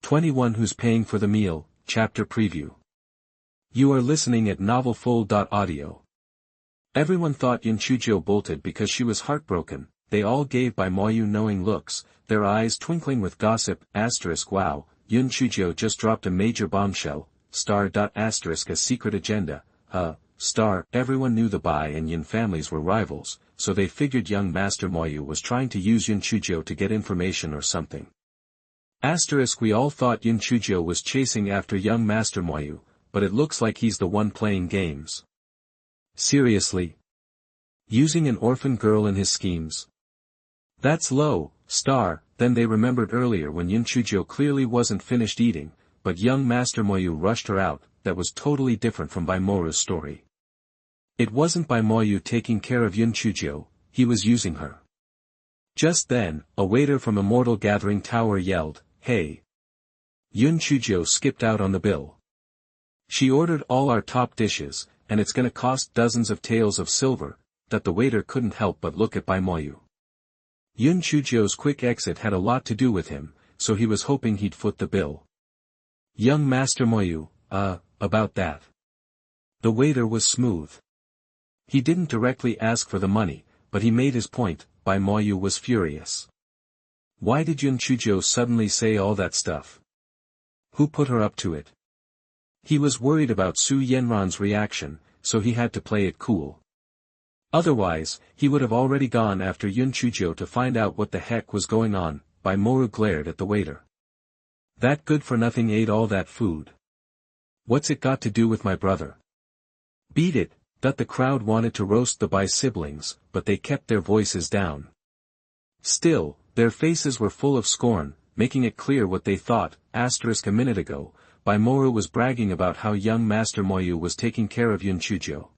21 Who's Paying for the Meal, Chapter Preview. You are listening at novelful.audio. Everyone thought Yun Chujiu bolted because she was heartbroken. They all gave Bai knowing looks, their eyes twinkling with gossip. Wow, Yun Chujiu just dropped a major bombshell. A secret agenda. Everyone knew the Bai and Yun families were rivals, so they figured young Master Moyu was trying to use Yun Chujiu to get information or something. We all thought Yun Chujiu was chasing after young Master Moyu, but it looks like he's the one playing games. Seriously? Using an orphan girl in his schemes? That's low. Then they remembered earlier when Yun Chujiu clearly wasn't finished eating, but young Master Moyu rushed her out. That was totally different from Bai Moru's story. It wasn't Bai Moyu taking care of Yun Chujiu, he was using her. Just then, a waiter from Immortal Gathering Tower yelled, "Hey!" Yun Chujiu skipped out on the bill. "She ordered all our top dishes, and it's gonna cost dozens of taels of silver." That the waiter couldn't help but look at Bai Moyu. Yun Chujiu's quick exit had a lot to do with him, so he was hoping he'd foot the bill. Young Master Moyu, about that. The waiter was smooth. He didn't directly ask for the money, but he made his point. Bai Moyu was furious. Why did Yun Chujiu suddenly say all that stuff? Who put her up to it? He was worried about Su Yanran's reaction, so he had to play it cool. Otherwise, he would have already gone after Yun Chujiu to find out what the heck was going on. Bai Moru glared at the waiter. That good-for-nothing ate all that food. What's it got to do with my brother? Beat it. The crowd wanted to roast the Bai siblings, but they kept their voices down. Still, their faces were full of scorn, making it clear what they thought. A minute ago, Bai Moru was bragging about how young Master Moyu was taking care of Yun Chujiu.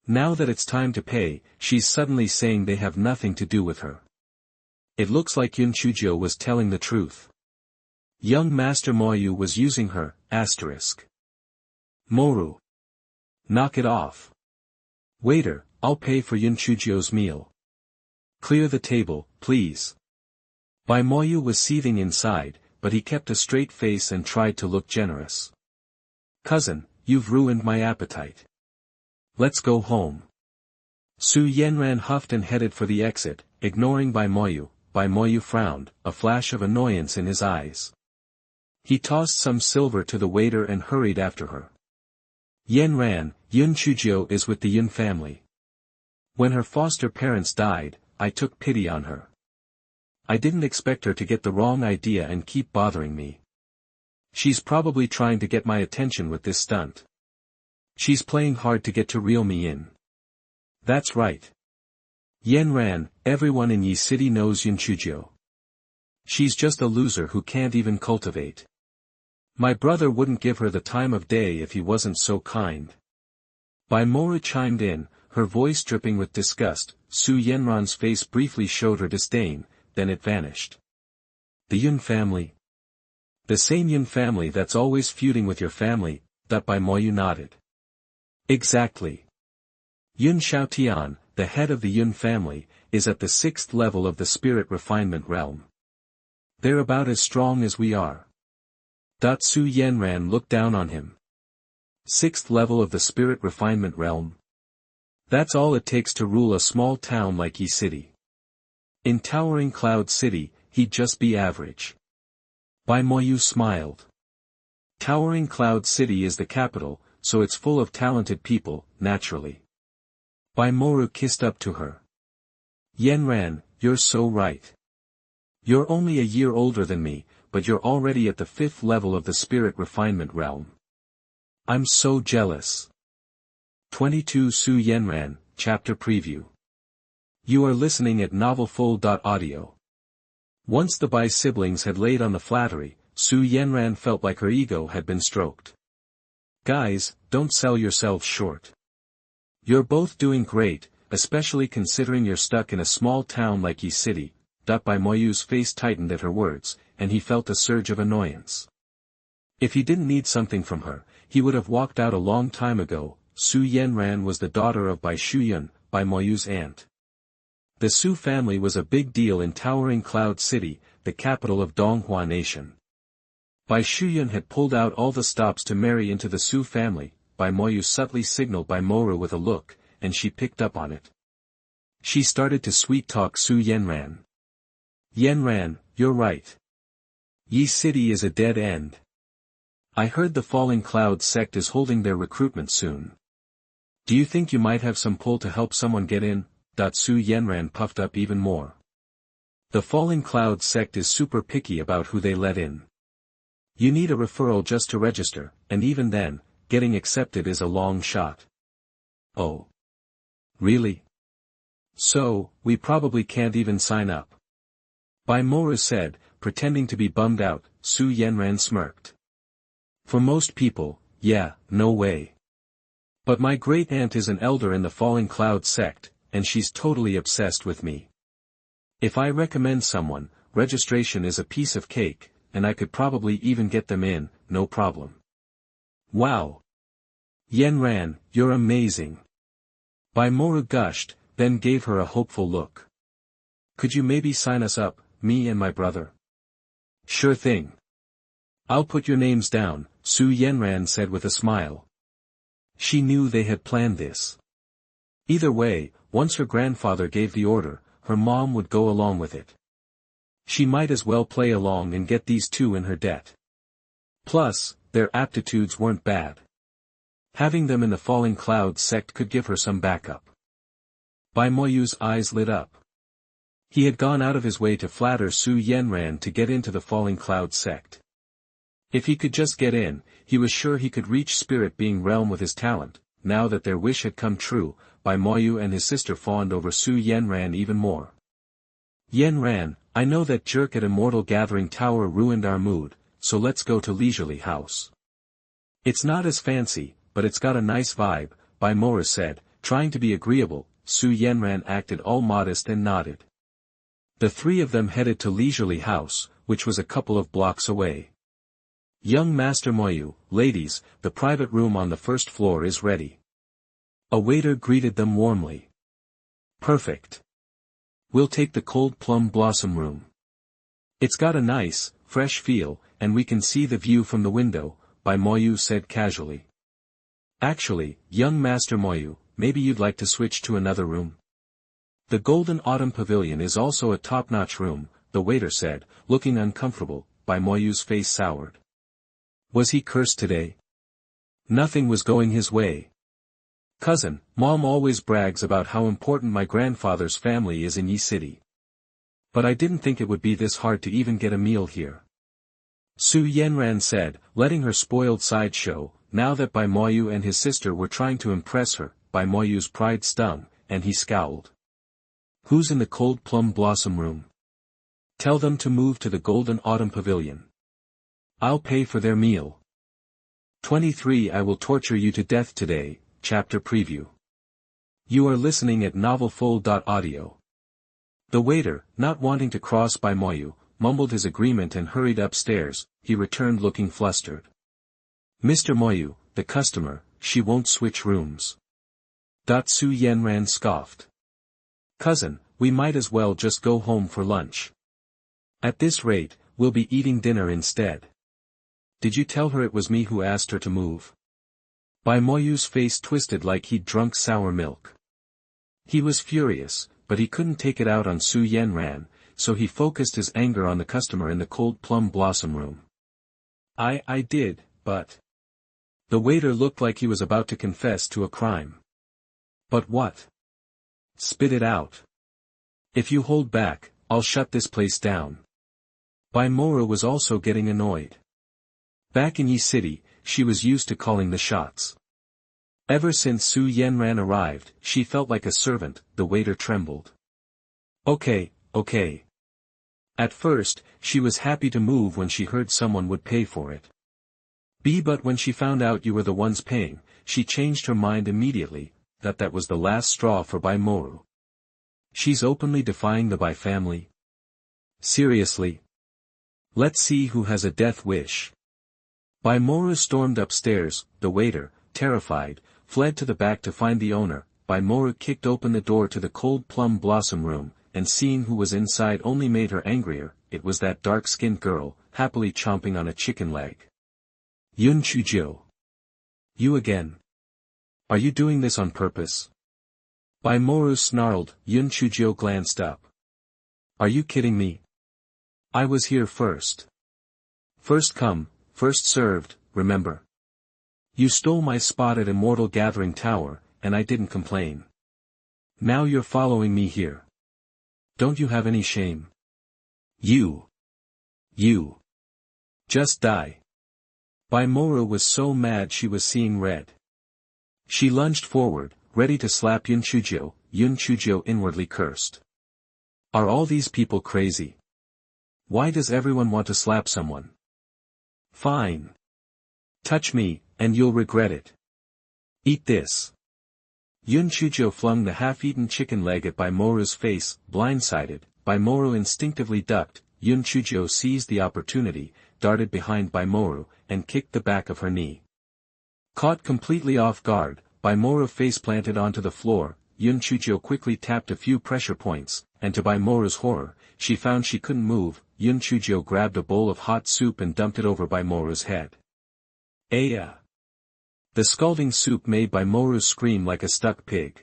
Now that it's time to pay, she's suddenly saying they have nothing to do with her. It looks like Yun Chujiu was telling the truth. Young Master Moyu was using her. Moru. Knock it off. Waiter, I'll pay for Yun Chujiu's meal. Clear the table, please. Bai Moyu was seething inside, but he kept a straight face and tried to look generous. Cousin, you've ruined my appetite. Let's go home. Su Yanran huffed and headed for the exit, ignoring Bai Moyu. Bai Moyu frowned, a flash of annoyance in his eyes. He tossed some silver to the waiter and hurried after her. Yanran, Yun Chujiu is with the Yun family. When her foster parents died, I took pity on her. I didn't expect her to get the wrong idea and keep bothering me. She's probably trying to get my attention with this stunt. She's playing hard to get to reel me in. That's right. Yanran, everyone in Yi City knows Yun Chujiu. She's just a loser who can't even cultivate. My brother wouldn't give her the time of day if he wasn't so kind. Bai Moru chimed in, her voice dripping with disgust. Su Yanran's face briefly showed her disdain, then it vanished. The Yun family? The same Yun family that's always feuding with your family. Bai Moyu nodded. Exactly. Yun Xiaotian, the head of the Yun family, is at the 6th level of the spirit refinement realm. They're about as strong as we are. Su Yanran looked down on him. 6th level of the spirit refinement realm? That's all it takes to rule a small town like Yi City. In Towering Cloud City, he'd just be average. Bai Moyu smiled. Towering Cloud City is the capital, so it's full of talented people, naturally. Bai Moru kissed up to her. Yanran, you're so right. You're only a year older than me, but you're already at the 5th level of the spirit refinement realm. I'm so jealous. 22 Su Yanran, Chapter Preview. You are listening at novelful.audio. Once the Bai siblings had laid on the flattery, Su Yanran felt like her ego had been stroked. Guys, don't sell yourselves short. You're both doing great, especially considering you're stuck in a small town like Yi City. Bai Moyu's face tightened at her words, and he felt a surge of annoyance. If he didn't need something from her, he would have walked out a long time ago. Su Yanran was the daughter of Bai Shuyun, Bai Moyu's aunt. The Su family was a big deal in Towering Cloud City, the capital of Donghua Nation. Bai Shuyun had pulled out all the stops to marry into the Su family. Bai Moyu subtly signaled Bai Moru with a look, and she picked up on it. She started to sweet-talk Su Yanran. Yanran, you're right. Yi City is a dead end. I heard the Falling Cloud sect is holding their recruitment soon. Do you think you might have some pull to help someone get in? Su Yanran puffed up even more. The Falling Cloud sect is super picky about who they let in. You need a referral just to register, and even then, getting accepted is a long shot. Oh. Really? So, we probably can't even sign up. Bai Moru said, pretending to be bummed out. Su Yanran smirked. For most people, yeah, no way. But my great-aunt is an elder in the Falling Cloud sect, and she's totally obsessed with me. If I recommend someone, registration is a piece of cake, and I could probably even get them in, no problem. Wow. Yanran, you're amazing. Bai Moru gushed, then gave her a hopeful look. Could you maybe sign us up, me and my brother? Sure thing. I'll put your names down, Su Yanran said with a smile. She knew they had planned this. Either way, once her grandfather gave the order, her mom would go along with it. She might as well play along and get these two in her debt. Plus, their aptitudes weren't bad. Having them in the Falling Cloud sect could give her some backup. Bai Moyu's eyes lit up. He had gone out of his way to flatter Su Yanran to get into the Falling Cloud sect. If he could just get in, he was sure he could reach Spirit Being Realm with his talent. Now that their wish had come true, Bai Moyu and his sister fawned over Su Yanran even more. Yanran, I know that jerk at Immortal Gathering Tower ruined our mood, so let's go to Leisurely House. It's not as fancy, but it's got a nice vibe, Bai Moru said, trying to be agreeable. Su Yanran acted all modest and nodded. The three of them headed to Leisurely House, which was a couple of blocks away. Young Master Moyu, ladies, the private room on the first floor is ready. A waiter greeted them warmly. Perfect. We'll take the Cold Plum Blossom room. It's got a nice, fresh feel, and we can see the view from the window, Bai Moyu said casually. Actually, young Master Moyu, maybe you'd like to switch to another room? The Golden Autumn Pavilion is also a top-notch room, the waiter said, looking uncomfortable. Bai Moyu's face soured. Was he cursed today? Nothing was going his way. Cousin, Mom always brags about how important my grandfather's family is in Yi City. But I didn't think it would be this hard to even get a meal here. Su Yanran said, letting her spoiled side show. Now that Bai Moyu and his sister were trying to impress her, Bai Moyu's pride stung, and he scowled. Who's in the Cold Plum Blossom room? Tell them to move to the Golden Autumn Pavilion. I'll pay for their meal. 23 I will torture you to death today, chapter preview. You are listening at novelfull.audio. The waiter, not wanting to cross Bai Moyu, mumbled his agreement and hurried upstairs. He returned looking flustered. Mr. Moyu, the customer, she won't switch rooms. Su Yanran scoffed. Cousin, we might as well just go home for lunch. At this rate, we'll be eating dinner instead. Did you tell her it was me who asked her to move? Bai Moyu's face twisted like he'd drunk sour milk. He was furious, but he couldn't take it out on Su Yanran, so he focused his anger on the customer in the Cold Plum Blossom room. I did, but... The waiter looked like he was about to confess to a crime. But what? Spit it out. If you hold back, I'll shut this place down. Bai Moru was also getting annoyed. Back in Yi City, she was used to calling the shots. Ever since Su Yanran arrived, she felt like a servant. The waiter trembled. Okay. At first, she was happy to move when she heard someone would pay for it. But when she found out you were the ones paying, she changed her mind immediately. That was the last straw for Bai Moru. She's openly defying the Bai family. Seriously? Let's see who has a death wish. Bai Moru stormed upstairs. The waiter, terrified, fled to the back to find the owner. Bai Moru kicked open the door to the Cold Plum Blossom room, and seeing who was inside only made her angrier. it was that dark-skinned girl, happily chomping on a chicken leg. Yun Chujiu. You again. Are you doing this on purpose? Bai Moru snarled. Yun Chujiu glanced up. Are you kidding me? I was here first. First come, first served, remember? You stole my spot at Immortal Gathering Tower, and I didn't complain. Now you're following me here. Don't you have any shame? You. Just die. Bai Moru was so mad she was seeing red. She lunged forward, ready to slap Yun Chujiu. Yun Chujiu inwardly cursed. Are all these people crazy? Why does everyone want to slap someone? Fine. Touch me, and you'll regret it. Eat this. Yun Chujiu flung the half-eaten chicken leg at Bai Moru's face. Blindsided, Bai Moru instinctively ducked. Yun Chujiu seized the opportunity, darted behind Bai Moru, and kicked the back of her knee. Caught completely off guard, Bai Moru face-planted onto the floor. Yun Chujiu quickly tapped a few pressure points, and to Bai Moru's horror, she found she couldn't move. Yun Chujiu grabbed a bowl of hot soup and dumped it over Bai Moru's head. Aya! The scalding soup made Bai Moru scream like a stuck pig.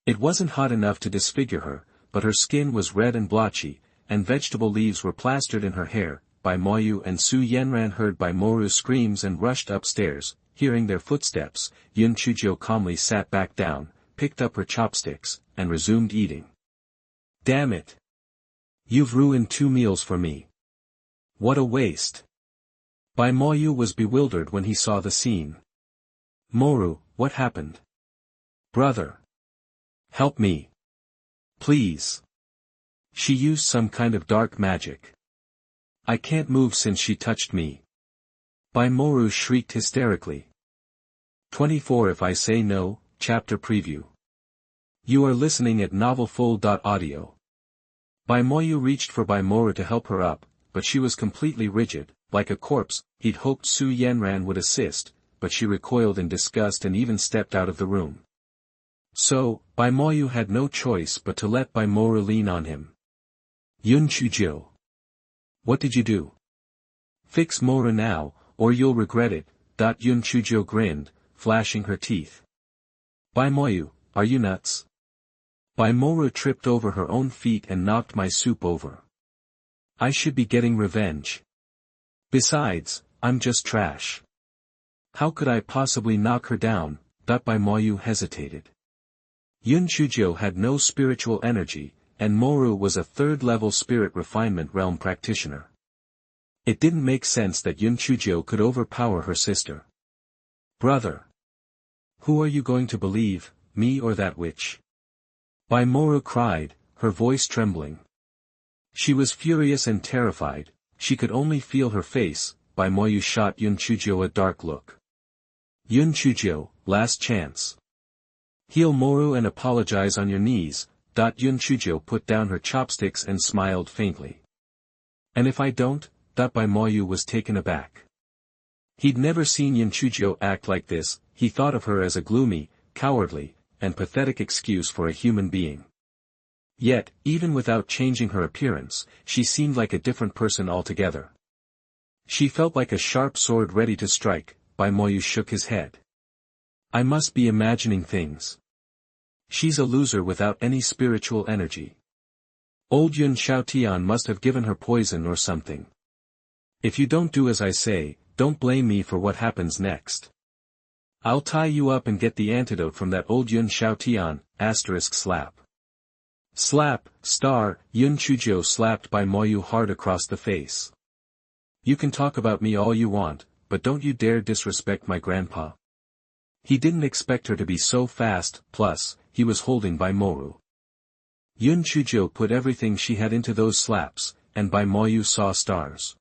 It wasn't hot enough to disfigure her, but her skin was red and blotchy, and vegetable leaves were plastered in her hair. Bai Moyu and Su Yanran heard Bai Moru's screams and rushed upstairs. Hearing their footsteps, Yun Chujiu calmly sat back down, picked up her chopsticks, and resumed eating. Damn it! You've ruined 2 meals for me. What a waste! Bai Moyu was bewildered when he saw the scene. Moru, what happened? Brother! Help me! Please! She used some kind of dark magic. I can't move since she touched me. Bai Moru shrieked hysterically. 24 If I Say No, Chapter Preview. You are listening at novelfull.audio. Bai Moyu reached for Bai Moru to help her up, but she was completely rigid, like a corpse. He'd hoped Su Yanran would assist, but she recoiled in disgust and even stepped out of the room. So, Bai Moyu had no choice but to let Bai Moru lean on him. Yun Chujiu. What did you do? Fix Moru now, or you'll regret it. Yun Chujiu grinned, flashing her teeth. Bai Moyu, are you nuts? Bai Moru tripped over her own feet and knocked my soup over. I should be getting revenge. Besides, I'm just trash. How could I possibly knock her down? Bai Moyu hesitated. Yun Chujiu had no spiritual energy, and Moru was a 3rd-level spirit refinement realm practitioner. It didn't make sense that Yun Chujiu could overpower her sister. Brother! Who are you going to believe, me or that witch? Bai Moru cried, her voice trembling. She was furious and terrified. She could only feel her face. Bai Moyu shot Yun Chujiu a dark look. Yun Chujiu, last chance. Heal Moru and apologize on your knees. Yun Chujiu put down her chopsticks and smiled faintly. And if I don't? Bai Moyu was taken aback. He'd never seen Yun Chujiu act like this. He thought of her as a gloomy, cowardly, and pathetic excuse for a human being. Yet, even without changing her appearance, she seemed like a different person altogether. She felt like a sharp sword ready to strike. Bai Moyu shook his head. I must be imagining things. She's a loser without any spiritual energy. Old Yun Chujiu must have given her poison or something. If you don't do as I say, don't blame me for what happens next. I'll tie you up and get the antidote from that old Yun Chujiu. Slap. Slap, star. Yun Chujiu slapped Bai Moyu hard across the face. You can talk about me all you want, but don't you dare disrespect my grandpa. He didn't expect her to be so fast, plus, he was holding Bai Moru. Yun Chujiu put everything she had into those slaps, and Bai Moyu saw stars.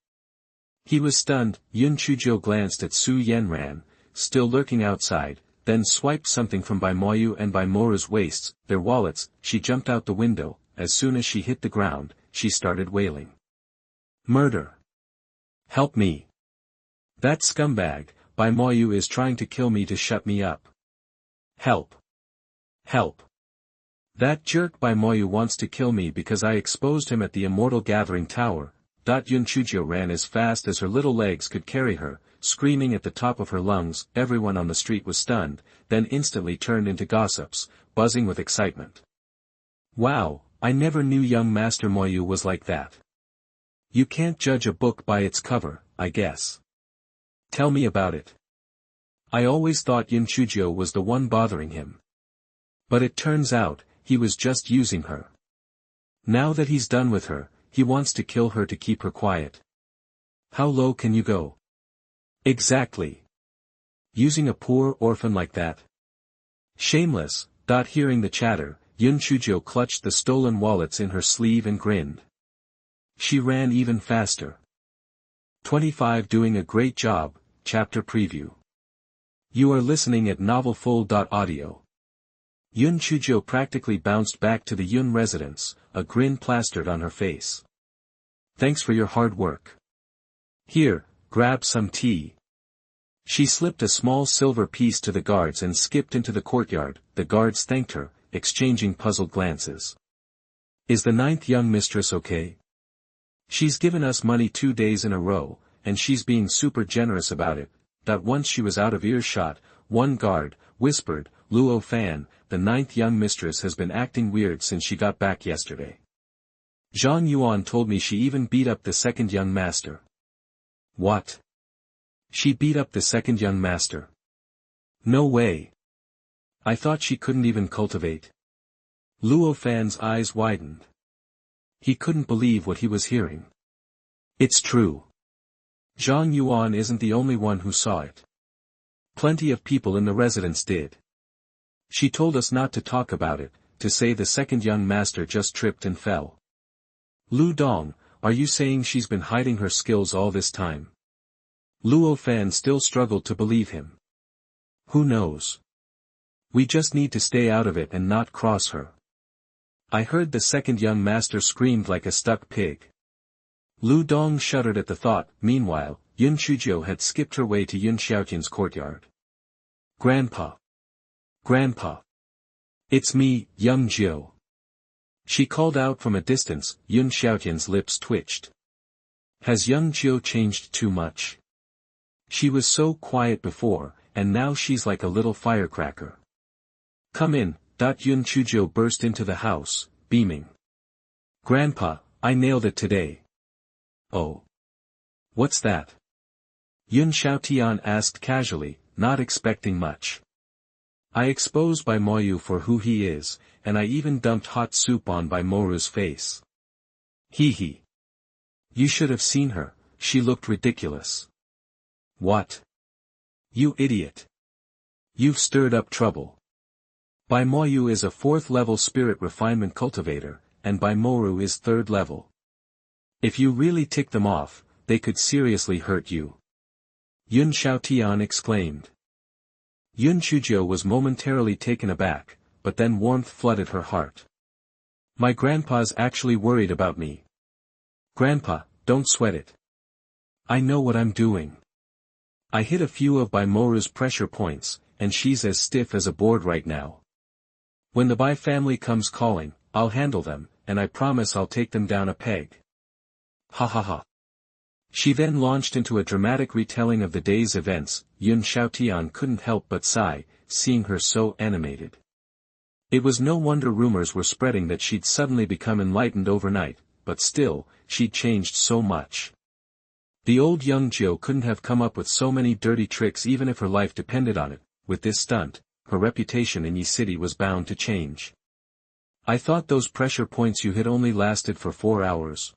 He was stunned. Yun Chujiu glanced at Su Yanran, still lurking outside, then swiped something from Bai Moyu and Bai Moru's waists, their wallets. She jumped out the window. As soon as she hit the ground, she started wailing. Murder! Help me! That scumbag, Bai Moyu is trying to kill me to shut me up. Help! Help! That jerk Bai Moyu wants to kill me because I exposed him at the Immortal Gathering Tower. Yun Chujiu ran as fast as her little legs could carry her, screaming at the top of her lungs. Everyone on the street was stunned, then instantly turned into gossips, buzzing with excitement. Wow, I never knew young Master Moyu was like that. You can't judge a book by its cover, I guess. Tell me about it. I always thought Yun Chujiu was the one bothering him. But it turns out, he was just using her. Now that he's done with her, he wants to kill her to keep her quiet. How low can you go? Exactly. Using a poor orphan like that? Shameless. Hearing the chatter, Yun Chujiu clutched the stolen wallets in her sleeve and grinned. She ran even faster. 25 Doing a great job, chapter preview. You are listening at novelfull.audio. Yun Chujiu practically bounced back to the Yun residence, a grin plastered on her face. Thanks for your hard work. Here, grab some tea. She slipped a small silver piece to the guards and skipped into the courtyard. The guards thanked her, exchanging puzzled glances. Is the ninth young mistress okay? She's given us money 2 days in a row, and she's being super generous about it. Once she was out of earshot, one guard whispered, Luo Fan, the ninth young mistress has been acting weird since she got back yesterday. Xuanhuan told me she even beat up the second young master. What? She beat up the second young master? No way. I thought she couldn't even cultivate. Luo Fan's eyes widened. He couldn't believe what he was hearing. It's true. Xuanhuan isn't the only one who saw it. Plenty of people in the residence did. She told us not to talk about it, to say the second young master just tripped and fell. Lu Dong, are you saying she's been hiding her skills all this time? Luo Fan still struggled to believe him. Who knows? We just need to stay out of it and not cross her. I heard the second young master screamed like a stuck pig. Lu Dong shuddered at the thought. Meanwhile, Yun Chujiu had skipped her way to Yun Xiaotian's courtyard. Grandpa. Grandpa. It's me, young Jiu. She called out from a distance. Yun Xiaotian's lips twitched. Has young Jiu changed too much? She was so quiet before, and now she's like a little firecracker. Come in. Yun Chujiu burst into the house, beaming. Grandpa, I nailed it today. Oh. What's that? Yun Xiaotian asked casually, not expecting much. I exposed Bai Moyu for who he is, and I even dumped hot soup on Bai Moru's face. Hee hee. You should have seen her, she looked ridiculous. What? You idiot. You've stirred up trouble. Bai Moyu is a 4th level spirit refinement cultivator, and Bai Moru is 3rd level. If you really tick them off, they could seriously hurt you. Yun Xiaotian exclaimed. Yun Chujiu was momentarily taken aback, but then warmth flooded her heart. My grandpa's actually worried about me. Grandpa, don't sweat it. I know what I'm doing. I hit a few of Bai Moru's pressure points, and she's as stiff as a board right now. When the Bai family comes calling, I'll handle them, and I promise I'll take them down a peg. Ha ha ha. She then launched into a dramatic retelling of the day's events. Yun Xiaotian couldn't help but sigh, seeing her so animated. It was no wonder rumors were spreading that she'd suddenly become enlightened overnight, but still, she'd changed so much. The old young Jiu couldn't have come up with so many dirty tricks even if her life depended on it. With this stunt, her reputation in Yi City was bound to change. I thought those pressure points you hit only lasted for 4 hours.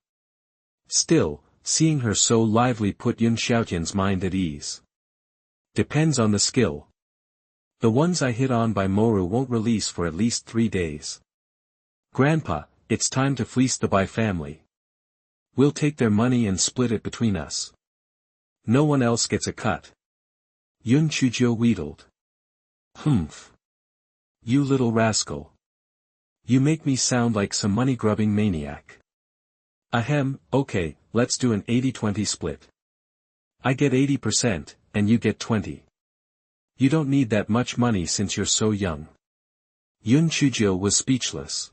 Still, seeing her so lively put Yun Xiaotian's mind at ease. Depends on the skill. The ones I hit on Bai Moru won't release for at least 3 days. Grandpa, it's time to fleece the Bai family. We'll take their money and split it between us. No one else gets a cut. Yun Chujiu wheedled. Humph. You little rascal. You make me sound like some money-grubbing maniac. Ahem, okay, let's do an 80-20 split. I get 80%, and you get 20. You don't need that much money since you're so young. Yun Chujiu was speechless.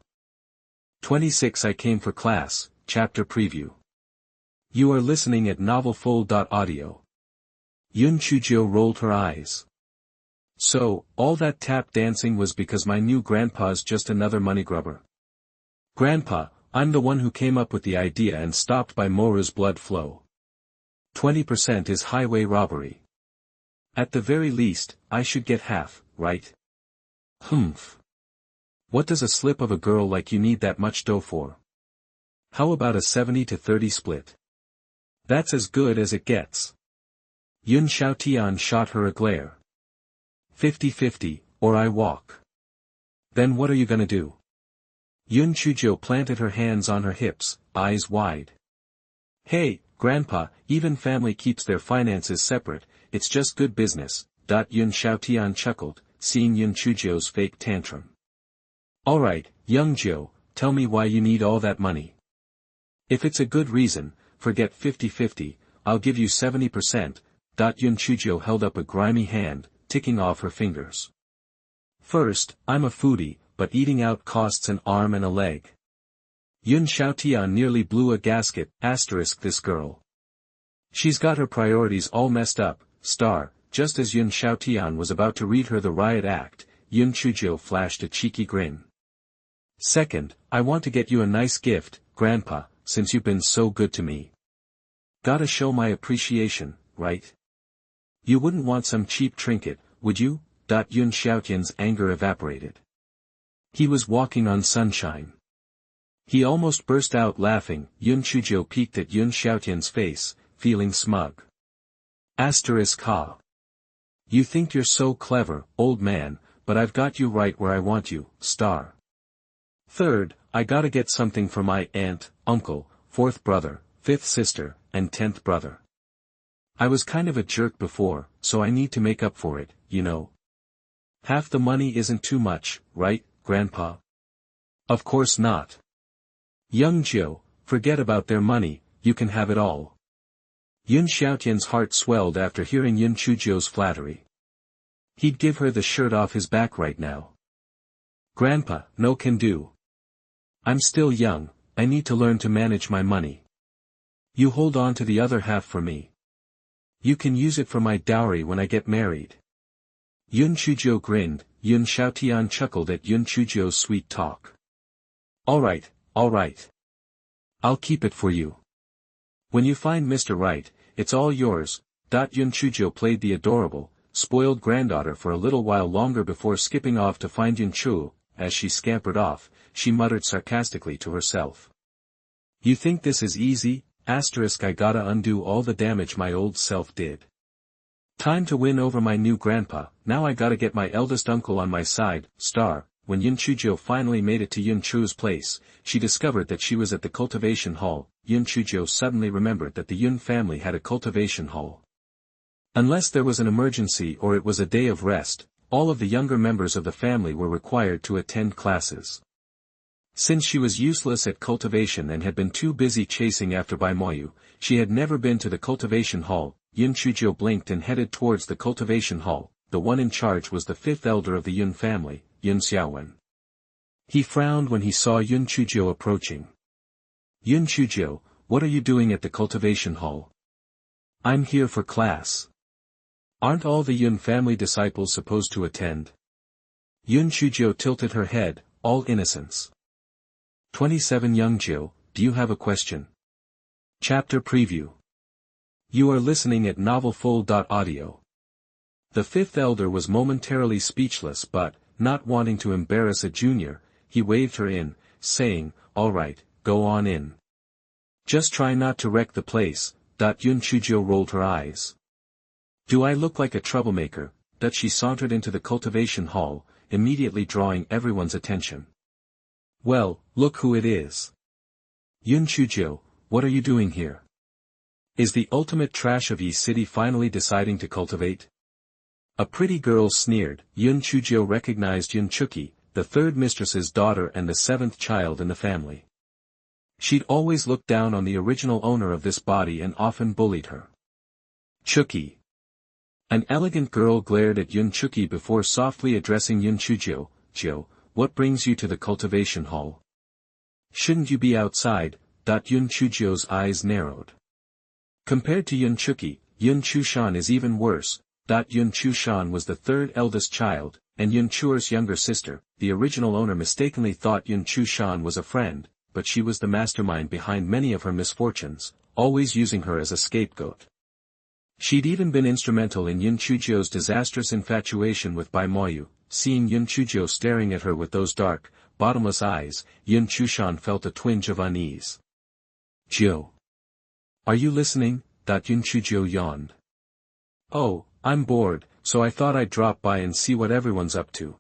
26 I came for class, chapter preview. You are listening at novelful.audio. Yun Chujiu rolled her eyes. So, all that tap dancing was because my new grandpa's just another money grubber. Grandpa, I'm the one who came up with the idea and stopped Bai Moru's blood flow. 20% is highway robbery. At the very least, I should get half, right? Humph. What does a slip of a girl like you need that much dough for? How about a 70-30 split? That's as good as it gets. Yun Chujiu shot her a glare. 50-50, or I walk. Then what are you gonna do? Yun Chujiu planted her hands on her hips, eyes wide. Hey, Grandpa, even family keeps their finances separate, it's just good business. Yun Chujiu chuckled, seeing Yun Chujiu's fake tantrum. Alright, young Joe, tell me why you need all that money. If it's a good reason, forget 50-50, I'll give you 70%. Yun Chujiu held up a grimy hand, ticking off her fingers. First, I'm a foodie, but eating out costs an arm and a leg. Yun Chujiu nearly blew a gasket, this girl. She's got her priorities all messed up, star. Just as Yun Chujiu was about to read her the riot act, Yun Chujiu flashed a cheeky grin. Second, I want to get you a nice gift, Grandpa, since you've been so good to me. Gotta show my appreciation, right? You wouldn't want some cheap trinket, would you? Yun Chujiu's anger evaporated. He was walking on sunshine. He almost burst out laughing. Yun Chujiu peeked at Yun Chujiu's face, feeling smug. Ha. You think you're so clever, old man, but I've got you right where I want you, star. Third, I gotta get something for my aunt, uncle, fourth brother, fifth sister, and 10th brother. I was kind of a jerk before, so I need to make up for it, you know. Half the money isn't too much, right, Grandpa? Of course not. Young Joe, forget about their money, you can have it all. Yun Chujiu's heart swelled after hearing Yun Chujiu's flattery. He'd give her the shirt off his back right now. Grandpa, no can do. I'm still young, I need to learn to manage my money. You hold on to the other half for me. You can use it for my dowry when I get married. Yun Chujiu grinned. Yun Chujiu chuckled at Yun Chujiu's sweet talk. Alright. I'll keep it for you. When you find Mr. Right, it's all yours. Yun Chujiu played the adorable, spoiled granddaughter for a little while longer before skipping off to find Yun Chujiu. As she scampered off, she muttered sarcastically to herself. You think this is easy? I gotta undo all the damage my old self did. Time to win over my new grandpa, now I gotta get my eldest uncle on my side, star. When Yun Chujiu finally made it to Yun Chu's place, she discovered that she was at the cultivation hall. Yun Chujiu suddenly remembered that the Yun family had a cultivation hall. Unless there was an emergency or it was a day of rest, all of the younger members of the family were required to attend classes. Since she was useless at cultivation and had been too busy chasing after Bai Moyu, she had never been to the cultivation hall. Yun Chujiu blinked and headed towards the cultivation hall. The one in charge was the fifth elder of the Yun family, Yun Xuanhuan. He frowned when he saw Yun Chujiu approaching. Yun Chujiu, what are you doing at the cultivation hall? I'm here for class. Aren't all the Yun family disciples supposed to attend? Yun Chujiu tilted her head, all innocence. 27 Young Jiu, do you have a question? Chapter Preview. You are listening at novelful.audio. The fifth elder was momentarily speechless but, not wanting to embarrass a junior, he waved her in, saying, alright, go on in. Just try not to wreck the place. Yun Chujiu rolled her eyes. Do I look like a troublemaker? She sauntered into the cultivation hall, immediately drawing everyone's attention. Well, look who it is. Yun Chujiu, what are you doing here? Is the ultimate trash of Yi City finally deciding to cultivate? A pretty girl sneered. Yun Chujiu recognized Yun Chuki, the third mistress's daughter and the seventh child in the family. She'd always looked down on the original owner of this body and often bullied her. Chuki. An elegant girl glared at Yun Chuki before softly addressing Yun Chujiu. Joe, what brings you to the cultivation hall? Shouldn't you be outside? Yun Chujiu's eyes narrowed. Compared to Yun Chuki, Yun Chujiu.And is even worse. Yun Chujiu.And was the third eldest child, and Yun Chuer's younger sister. The original owner mistakenly thought Yun Chujiu.And was a friend, but she was the mastermind behind many of her misfortunes, always using her as a scapegoat. She'd even been instrumental in Yun Chujiu's disastrous infatuation with Bai Family. Seeing Yun Chujiu staring at her with those dark, bottomless eyes, Yun Chujiu.And felt a twinge of unease. "Jiu. Are you listening?" Yun Chujiu yawned. "Oh, I'm bored, so I thought I'd drop by and see what everyone's up to."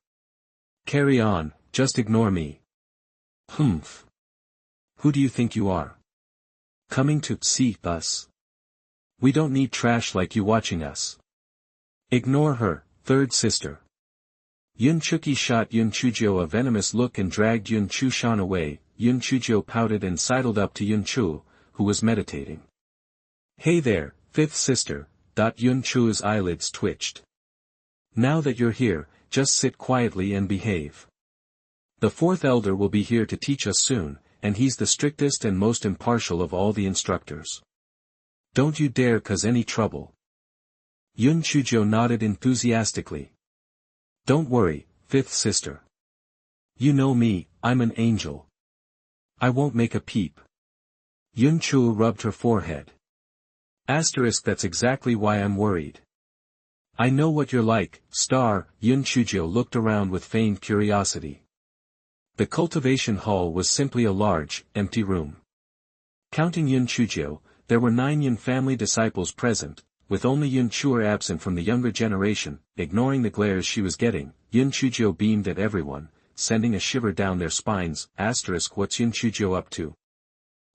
"Carry on, just ignore me." "Humph. Who do you think you are? Coming to see us? We don't need trash like you watching us." "Ignore her, third sister." Yun Chuki shot Yun Chujiu a venomous look and dragged Yun Chujiu away. Yun Chujiu pouted and sidled up to Yun Chu, who was meditating. "Hey there, fifth sister." Yun Chu's eyelids twitched. "Now that you're here, just sit quietly and behave. The fourth elder will be here to teach us soon, and he's the strictest and most impartial of all the instructors. Don't you dare cause any trouble." Yun Chujiu nodded enthusiastically. "Don't worry, fifth sister. You know me, I'm an angel. I won't make a peep." Yun Chu rubbed her forehead. That's exactly why I'm worried. I know what you're like, star." Yun Chujiu looked around with feigned curiosity. The cultivation hall was simply a large, empty room. Counting Yun Chujiu, there were 9 Yun family disciples present, with only Yun Chuer absent from the younger generation. Ignoring the glares she was getting, Yun Chujiu beamed at everyone, sending a shiver down their spines. What's Yun Chujiu up to?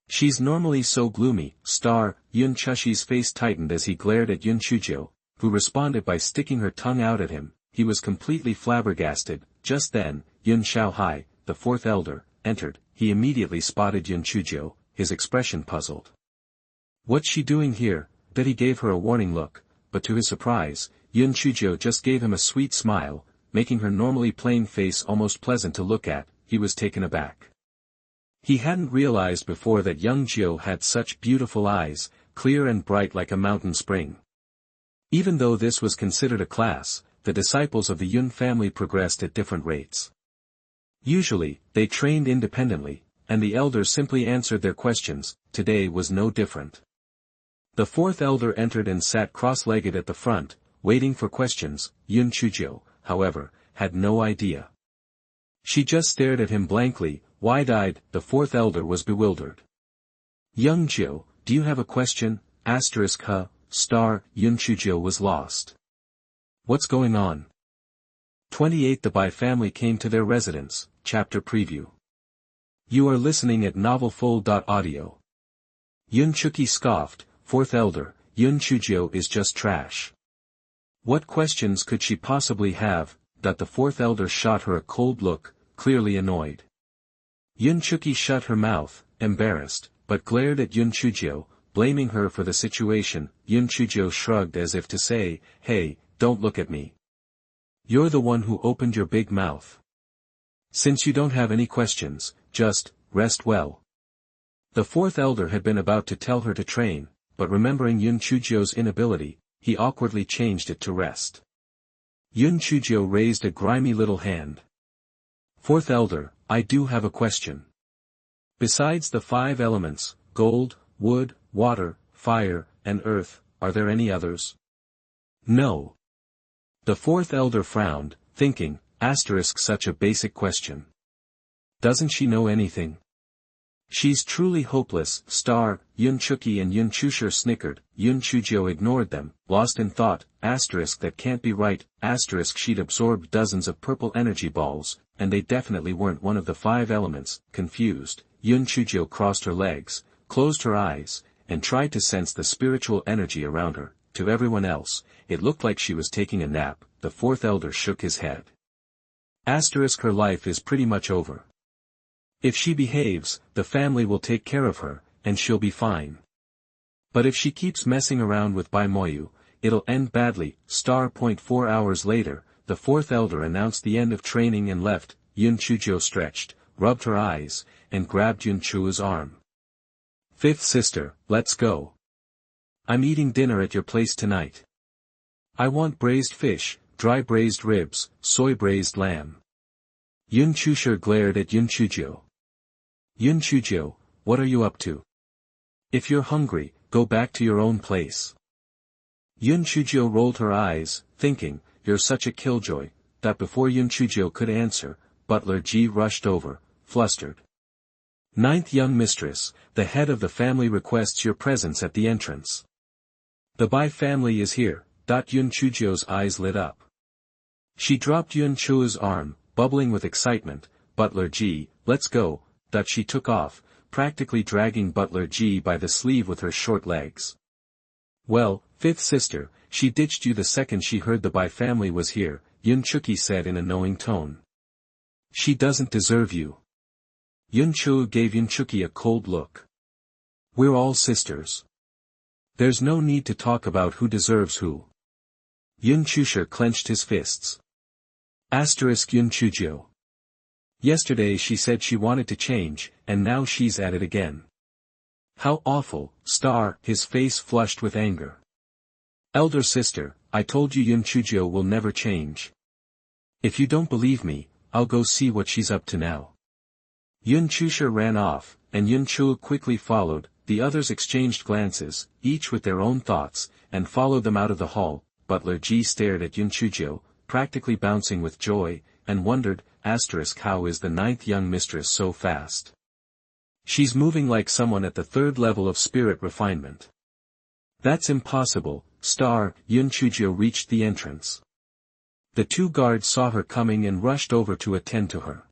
She's normally so gloomy, star." Yun Chujiu's face tightened as he glared at Yun Chujiu, who responded by sticking her tongue out at him. He was completely flabbergasted. Just then, Yun Xiaohai, the fourth elder, entered. He immediately spotted Yun Chujiu, his expression puzzled. "What's she doing here?" He gave her a warning look, but to his surprise, Yun Chujiu just gave him a sweet smile, making her normally plain face almost pleasant to look at. He was taken aback. He hadn't realized before that young Jiu had such beautiful eyes, clear and bright like a mountain spring. Even though this was considered a class, the disciples of the Yun family progressed at different rates. Usually, they trained independently, and the elders simply answered their questions. Today was no different. The fourth elder entered and sat cross-legged at the front, waiting for questions. Yun Chujiu, however, had no idea. She just stared at him blankly, wide-eyed. The fourth elder was bewildered. "Young Jiu, do you have a question?" Star. Yun Chujiu was lost. "What's going on?" 28 The Bai family came to their residence. Chapter Preview. You are listening at Novelful.audio. Yun Chuki scoffed. "Fourth elder, Yun Chujiu is just trash. What questions could she possibly have?" The fourth elder shot her a cold look, clearly annoyed. Yun Chuki shut her mouth, embarrassed, but glared at Yun Chujiu, blaming her for the situation. Yun Chujiu shrugged as if to say, "Hey, don't look at me. You're the one who opened your big mouth. Since you don't have any questions, just rest well." The fourth elder had been about to tell her to train, but remembering Yun Chujiu's inability, he awkwardly changed it to rest. Yun Chujiu raised a grimy little hand. "Fourth elder, I do have a question. Besides the 5 elements, gold, wood, water, fire, and earth, are there any others?" "No." The fourth elder frowned, thinking, such a basic question. Doesn't she know anything? She's truly hopeless. Yun Chuki and Yun Chujiu snickered. Yun Chujiu ignored them, lost in thought. That can't be right. She'd absorbed dozens of purple energy balls, and they definitely weren't one of the 5 elements. Confused, Yun Chujiu crossed her legs, closed her eyes, and tried to sense the spiritual energy around her. To everyone else, it looked like she was taking a nap. The fourth elder shook his head. Her life is pretty much over. If she behaves, the family will take care of her, and she'll be fine. But if she keeps messing around with Bai Family, it'll end badly. 4 hours later, the fourth elder announced the end of training and left. Yun Chujiu stretched, rubbed her eyes, and grabbed Yun Chu's arm. "Fifth sister, let's go. I'm eating dinner at your place tonight. I want braised fish, dry braised ribs, soy braised lamb. Yun Chujiu glared at Yun Chujiu. Yun Chujiu, what are you up to? If you're hungry, go back to your own place. Yun Chujiu rolled her eyes, thinking, you're such a killjoy, that before Yun Chujiu could answer, Butler G rushed over, flustered. Ninth young mistress, the head of the family requests your presence at the entrance. The Bai family is here. Yun Chujiu's eyes lit up. She dropped Yun Chujiu's arm, bubbling with excitement. Butler G, let's go. She took off, practically dragging Butler G by the sleeve with her short legs. Well, fifth sister, she ditched you the second she heard the Bai family was here, Yun Chujiu said in a knowing tone. She doesn't deserve you. Yun Chujiu gave Yun Chujiu a cold look. We're all sisters. There's no need to talk about who deserves who. Yun Chujiu clenched his fists. Yun Chujiu. Yesterday she said she wanted to change, and now she's at it again. How awful, his face flushed with anger. Elder sister, I told you Yun Chujiu will never change. If you don't believe me, I'll go see what she's up to now. Yun Chujiu ran off, and Yun Chujiu quickly followed. The others exchanged glances, each with their own thoughts, and followed them out of the hall. Butler G stared at Yun Chujiu, practically bouncing with joy, and wondered, how is the ninth young mistress so fast? She's moving like someone at the third level of spirit refinement. That's impossible, Yun Chujiu reached the entrance. The two guards saw her coming and rushed over to attend to her.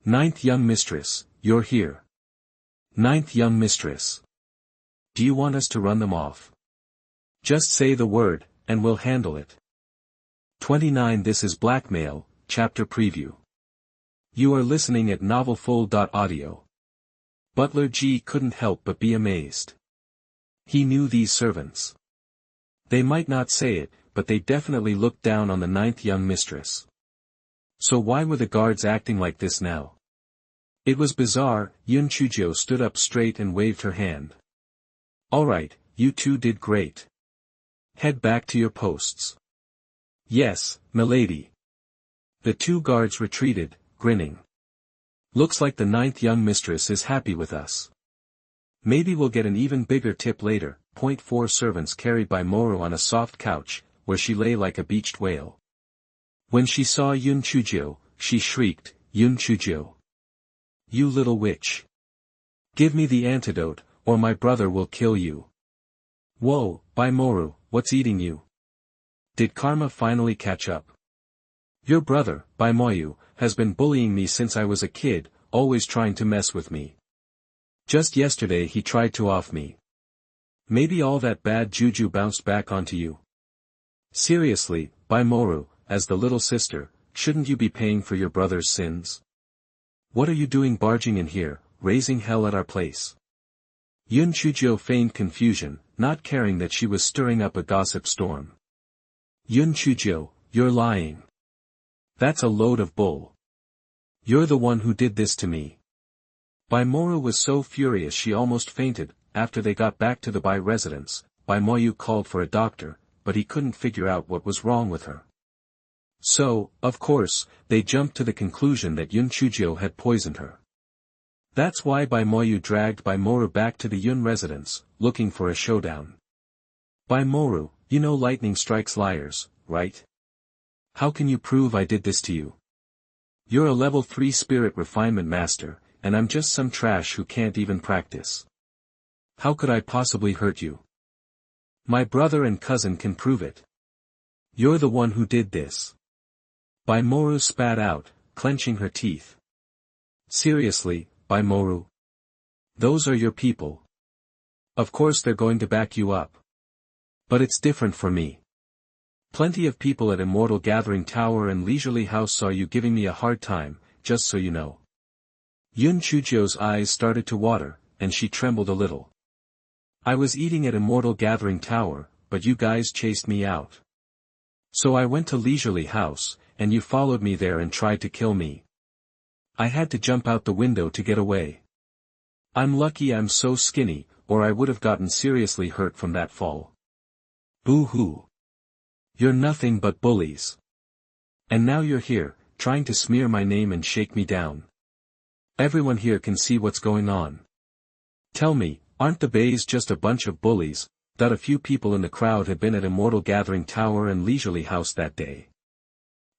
Ninth young mistress, you're here. Ninth young mistress. Do you want us to run them off? Just say the word, and we'll handle it. 29 This is Blackmail, Chapter Preview. You are listening at novelfull.audio. Butler G couldn't help but be amazed. He knew these servants. They might not say it, but they definitely looked down on the ninth young mistress. So why were the guards acting like this now? It was bizarre. Yun Chujiu stood up straight and waved her hand. Alright, you two did great. Head back to your posts. Yes, milady. The two guards retreated, grinning. Looks like the ninth young mistress is happy with us. Maybe we'll get an even bigger tip later. Point 4 servants carried Bai Moru on a soft couch, where she lay like a beached whale. When she saw Yun Chujiu, she shrieked, Yun Chujiu. You little witch. Give me the antidote, or my brother will kill you. Whoa, Bai Moru, what's eating you? Did karma finally catch up? Your brother, Bai Moru, has been bullying me since I was a kid, always trying to mess with me. Just yesterday he tried to off me. Maybe all that bad juju bounced back onto you. Seriously, Bai Moru, as the little sister, shouldn't you be paying for your brother's sins? What are you doing barging in here, raising hell at our place? Yun Chujiu feigned confusion, not caring that she was stirring up a gossip storm. Yun Chujiu, you're lying. That's a load of bull. You're the one who did this to me. Bai Moru was so furious she almost fainted. After they got back to the Bai residence, Bai Moru called for a doctor, but he couldn't figure out what was wrong with her. So, of course, they jumped to the conclusion that Yun Chujiu had poisoned her. That's why Bai Moru dragged Bai Moru back to the Yun residence, looking for a showdown. Bai Moru, you know lightning strikes liars, right? How can you prove I did this to you? You're a level 3 spirit refinement master, and I'm just some trash who can't even practice. How could I possibly hurt you? My brother and cousin can prove it. You're the one who did this. Bai Moru spat out, clenching her teeth. Seriously, Bai Moru? Those are your people. Of course they're going to back you up. But it's different for me. Plenty of people at Immortal Gathering Tower and Leisurely House saw you giving me a hard time, just so you know. Yun Chujiu's eyes started to water, and she trembled a little. I was eating at Immortal Gathering Tower, but you guys chased me out. So I went to Leisurely House, and you followed me there and tried to kill me. I had to jump out the window to get away. I'm lucky I'm so skinny, or I would have gotten seriously hurt from that fall. Boo-hoo. You're nothing but bullies. And now you're here, trying to smear my name and shake me down. Everyone here can see what's going on. Tell me, aren't the Bays just a bunch of bullies? That a few people in the crowd had been at Immortal Gathering Tower and Leisurely House that day.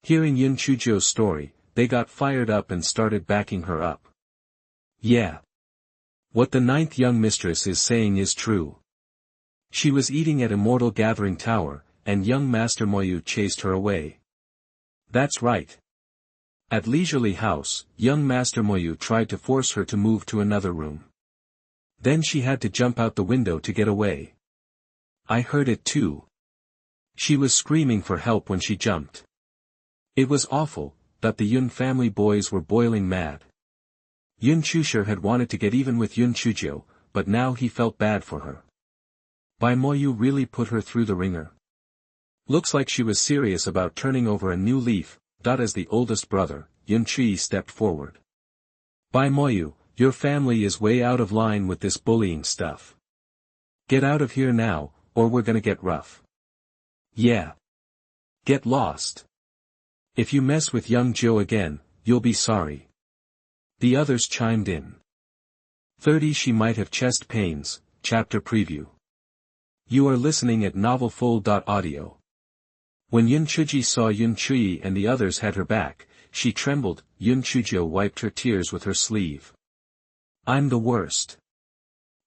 Hearing Yun Chujiu's story, they got fired up and started backing her up. Yeah. What the ninth young mistress is saying is true. She was eating at Immortal Gathering Tower, and young Master Moyu chased her away. That's right. At Leisurely House, young Master Moyu tried to force her to move to another room. Then she had to jump out the window to get away. I heard it too. She was screaming for help when she jumped. It was awful, that the Yun family boys were boiling mad. Yun Chujiu had wanted to get even with Yun Chujiu, but now he felt bad for her. Bai Moyu really put her through the ringer. Looks like she was serious about turning over a new leaf. As the oldest brother, Yun Chujiu stepped forward. Bai Moyu, your family is way out of line with this bullying stuff. Get out of here now, or we're gonna get rough. Yeah. Get lost. If you mess with young Joe again, you'll be sorry. The others chimed in. 30 She might have chest pains, chapter preview. You are listening at novelfull.audio. When Yun Chujiu saw Yun Chujiu and the others had her back, she trembled. Yun Chujiu wiped her tears with her sleeve. I'm the worst.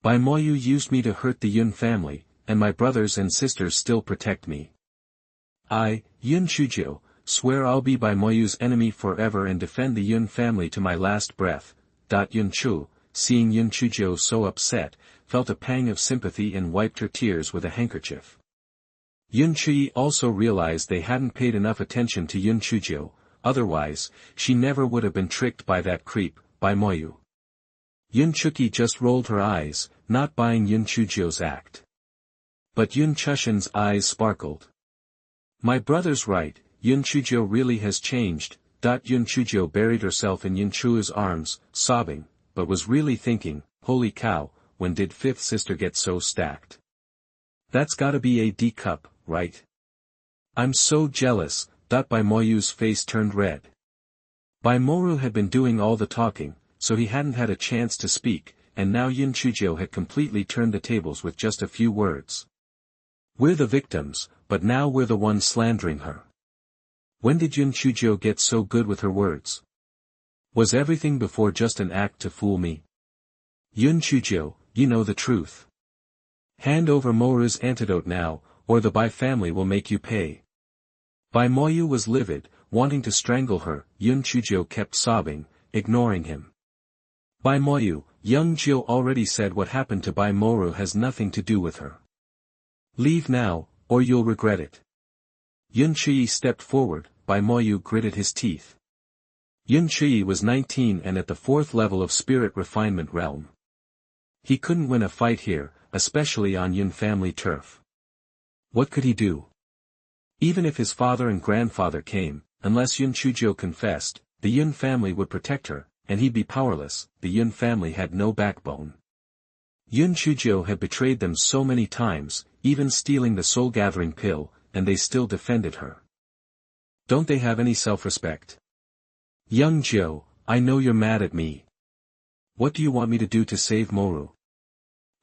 Bai Moyu used me to hurt the Yun family, and my brothers and sisters still protect me. I, Yun Chujiu, swear I'll be Bai Moyu's enemy forever and defend the Yun family to my last breath. Yun Chu, seeing Yun Chujiu so upset, felt a pang of sympathy and wiped her tears with a handkerchief. Yun Chujiu also realized they hadn't paid enough attention to Yun Chujiu, otherwise, she never would have been tricked by that creep, Bai Moyu. Yun Chujiu just rolled her eyes, not buying Yun Chujiu's act. But Yun Chujiu's eyes sparkled. My brother's right, Yun Chujiu really has changed. Yun Chujiu buried herself in Yun Chujiu's arms, sobbing, but was really thinking, holy cow, when did fifth sister get so stacked? That's gotta be a D cup, right? I'm so jealous. Bai Moyu's face turned red. Bai Moru had been doing all the talking, so he hadn't had a chance to speak, and now Yun Chujiu had completely turned the tables with just a few words. We're the victims, but now we're the ones slandering her. When did Yun Chujiu get so good with her words? Was everything before just an act to fool me? Yun Chujiu, you know the truth. Hand over Moru's antidote now, or the Bai family will make you pay. Bai Moyu was livid, wanting to strangle her. Yun Chujiu kept sobbing, ignoring him. Bai Moyu, young Jiu already said what happened to Bai Moru has nothing to do with her. Leave now, or you'll regret it. Yun Chujiu stepped forward. Bai Moyu gritted his teeth. Yun Chujiu was 19 and at the 4th level of spirit refinement realm. He couldn't win a fight here, especially on Yun family turf. What could he do? Even if his father and grandfather came, unless Yun Chujiu confessed, the Yun family would protect her, and he'd be powerless. The Yun family had no backbone. Yun Chujiu had betrayed them so many times, even stealing the soul-gathering pill, and they still defended her. Don't they have any self-respect? Young Jiu, I know you're mad at me. What do you want me to do to save Moru?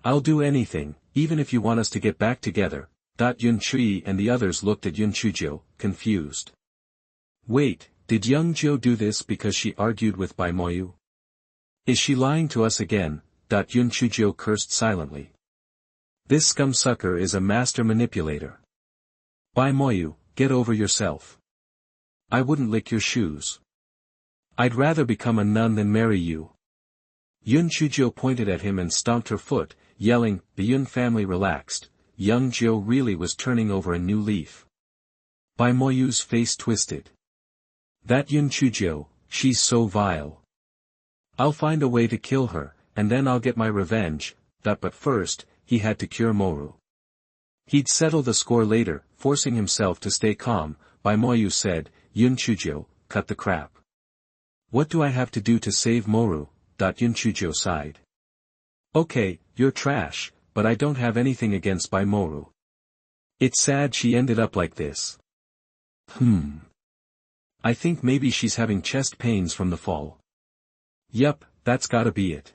I'll do anything, even if you want us to get back together. Yun Chujiu and the others looked at Yun Chujiu, confused. Wait, did young Jiu do this because she argued with Bai Moyu? Is she lying to us again? Yun Chujiu cursed silently. This scumsucker is a master manipulator. Bai Moyu, get over yourself. I wouldn't lick your shoes. I'd rather become a nun than marry you. Yun Chujiu pointed at him and stomped her foot, yelling. The Yun family relaxed. Young Jiu really was turning over a new leaf. Bai Moyu's face twisted. That Yun Chujiu, she's so vile. I'll find a way to kill her, and then I'll get my revenge. But first, he had to cure Moru. He'd settle the score later. Forcing himself to stay calm, Bai Moyu said, Yun Chujiu, cut the crap. What do I have to do to save Moru? Yun Chujiu sighed. Okay, You're trash, but I don't have anything against Bai Moru. It's sad she ended up like this. I think maybe she's having chest pains from the fall. Yup, that's gotta be it.